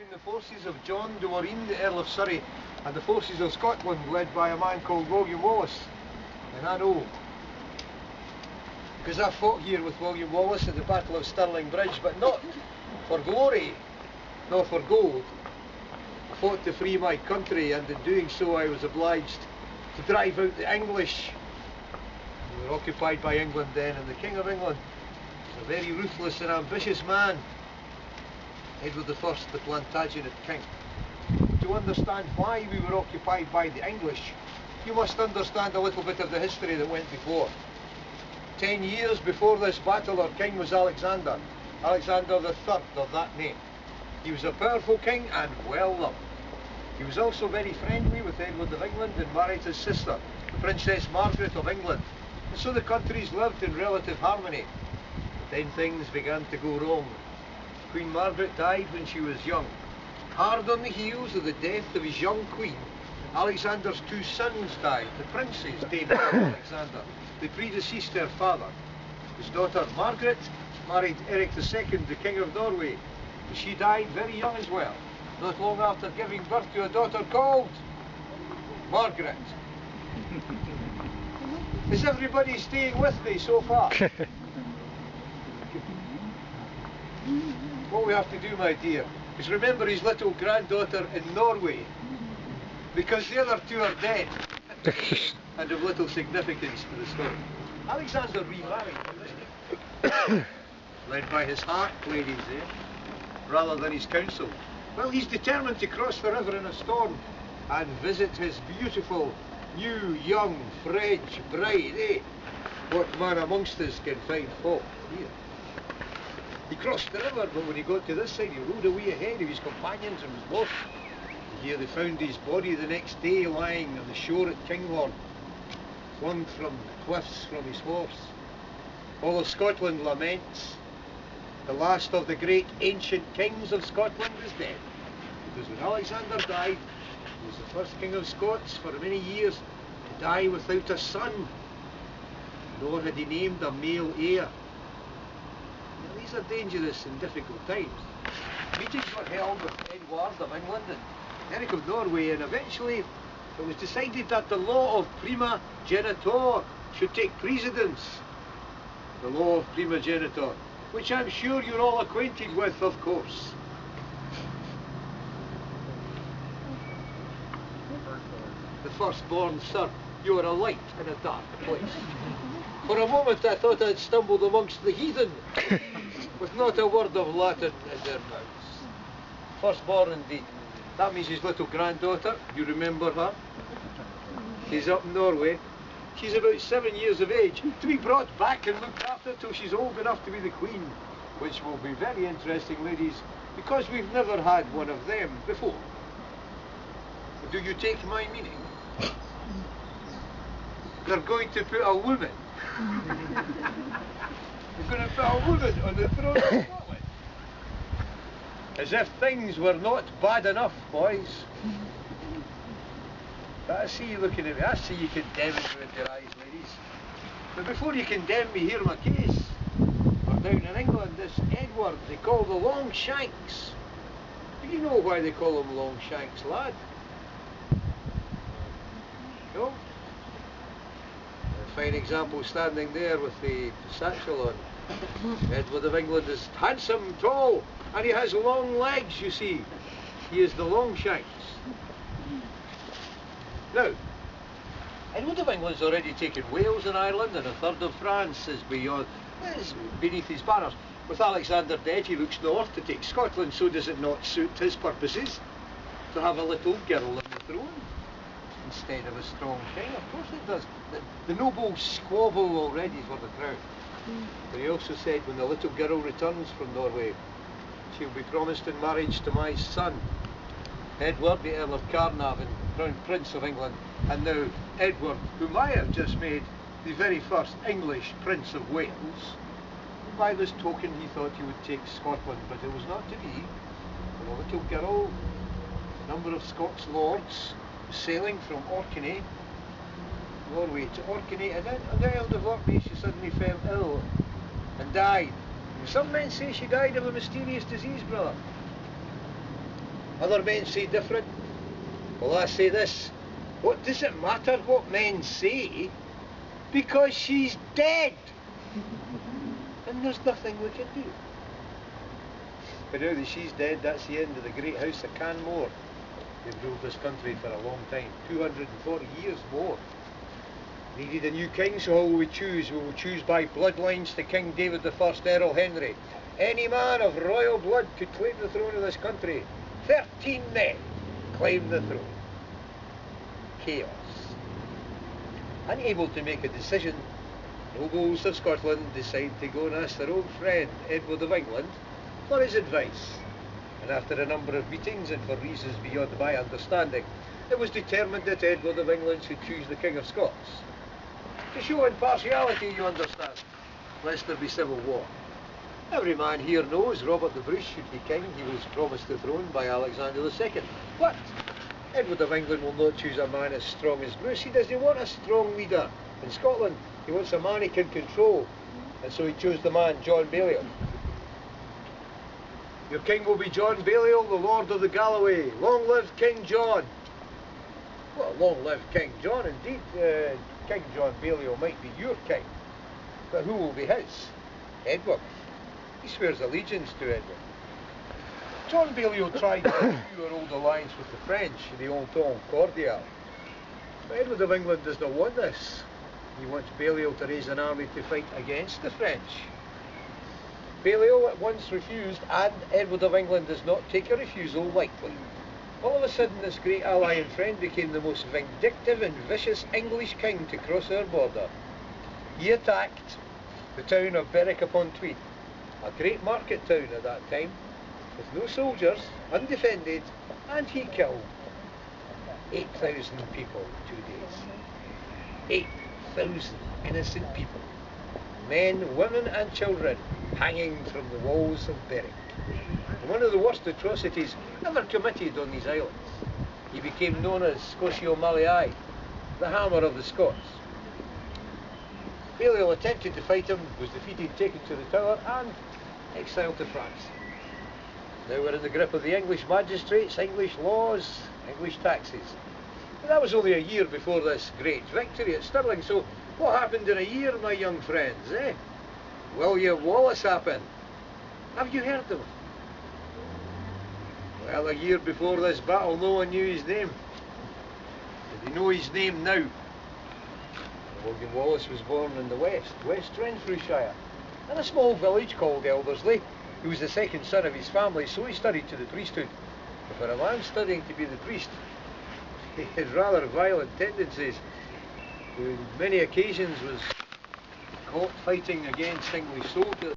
between the forces of John de Warenne, the Earl of Surrey, and the forces of Scotland led by a man called William Wallace. And I know, because I fought here with William Wallace at the Battle of Stirling Bridge, but not for glory, nor for gold. I fought to free my country, and in doing so I was obliged to drive out the English. We were occupied by England then, and the King of England was a very ruthless and ambitious man. Edward I, the Plantagenet king. To understand why we were occupied by the English, you must understand a little bit of the history that went before. 10 years before this battle, our king was Alexander III of that name. He was a powerful king and well loved. He was also very friendly with Edward of England and married his sister, the Princess Margaret of England. And so the countries lived in relative harmony. But then things began to go wrong. Queen Margaret died when she was young. Hard on the heels of the death of his young queen, Alexander's two sons died, the princes, David and Alexander. They predeceased their father. His daughter Margaret married Eric II, the King of Norway. She died very young as well, not long after giving birth to a daughter called Margaret. Is everybody staying with me so far? What we have to do, my dear, is remember his little granddaughter in Norway, because the other two are dead and of little significance to the story. Alexander remarried, led by his heart, ladies, rather than his counsel. Well, he's determined to cross the river in a storm and visit his beautiful, new, young, French bride, What man amongst us can find fault here? He crossed the river, but when he got to this side, he rode away ahead of his companions and was lost. Here they found his body the next day lying on the shore at Kinghorn, flung from the cliffs from his horse. All of Scotland laments. The last of the great ancient kings of Scotland is dead, because when Alexander died, he was the first king of Scots for many years to die without a son, nor had he named a male heir. Now, these are dangerous and difficult times. Meetings were held with Edward of England and Eric of Norway, and eventually it was decided that the law of primogeniture should take precedence. The law of primogeniture, which I'm sure you're all acquainted with, of course. The firstborn, sir, you are a light in a dark place. For a moment I thought I'd stumbled amongst the heathen, with not a word of Latin in their mouths. Firstborn indeed. That means his little granddaughter, you remember her? She's up in Norway. She's about 7 years of age, to be brought back and looked after till she's old enough to be the queen, which will be very interesting, ladies, because we've never had one of them before. Do you take my meaning? They're going to put a woman. They're going to put a woman on the throne of Scotland. As if things were not bad enough, boys. But I see you looking at me. I see you condemning me with your eyes, ladies. But before you condemn me, hear my case. For down in England, this Edward, they call the Longshanks. Do you know why they call him Longshanks, lad? No? A fine example standing there with the satchel on. Edward of England is handsome, tall, and he has long legs, you see. He is the Longshanks. Now, Edward of England's already taken Wales and Ireland, and a third of France is beneath his banners. With Alexander dead, he looks north to take Scotland, so does it not suit his purposes to have a little girl on the throne instead of a strong king? Of course it does. The nobles squabble already for the crown. But he also said when the little girl returns from Norway, she'll be promised in marriage to my son, Edward, the Earl of Carnarvon, Crown Prince of England, and now Edward, whom I have just made the very first English Prince of Wales. By this token he thought he would take Scotland, but it was not to be. For a little girl, a number of Scots lords sailing from Orkney, Norway to Orkney, and then on the Isle of Orkney she suddenly fell ill and died. Some men say she died of a mysterious disease, brother. Other men say different. Well, I say this. What does it matter what men say? Because she's dead. And there's nothing we can do. But now that she's dead, that's the end of the great house of Canmore. They've ruled this country for a long time, 240 years more. Needed a new king, so who will we choose? We will choose by bloodlines to King David I, Earl Henry. Any man of royal blood could claim the throne of this country. 13 men claim the throne. Chaos. Unable to make a decision, nobles of Scotland decide to go and ask their old friend Edward of England for his advice. And after a number of meetings, and for reasons beyond my understanding, it was determined that Edward of England should choose the King of Scots. To show impartiality, you understand, lest there be civil war. Every man here knows Robert the Bruce should be king. He was promised the throne by Alexander II. But Edward of England will not choose a man as strong as Bruce. He doesn't want a strong leader in Scotland. He wants a man he can control. And so he chose the man, John Balliol. Your king will be John Balliol, the Lord of the Galloway. Long live King John. Well, long live King John, indeed. King John Balliol might be your king. But who will be his? Edward. He swears allegiance to Edward. John Balliol tried to renew an old alliance with the French, the Entente Cordiale. But Edward of England does not want this. He wants Balliol to raise an army to fight against the French. Balliol at once refused, and Edward of England does not take a refusal lightly. All of a sudden, this great ally and friend became the most vindictive and vicious English king to cross our border. He attacked the town of Berwick-upon-Tweed, a great market town at that time, with no soldiers, undefended, and he killed 8,000 people in 2 days. 8,000 innocent people, men, women and children, hanging from the walls of Berwick. And one of the worst atrocities ever committed on these islands. He became known as Scotia Malii, the hammer of the Scots. Balliol attempted to fight him, was defeated, taken to the Tower and exiled to France. Now we're in the grip of the English magistrates, English laws, English taxes. And that was only a year before this great victory at Stirling, so what happened in a year, my young friends, eh? William Wallace happened. Have you heard of him? Well, a year before this battle, no one knew his name. Did they know his name now? William Wallace was born in the West Renfrewshire, in a small village called Elderslie. He was the second son of his family, so he studied to the priesthood. But for a man studying to be the priest, he had rather violent tendencies. On many occasions was caught fighting against English soldiers.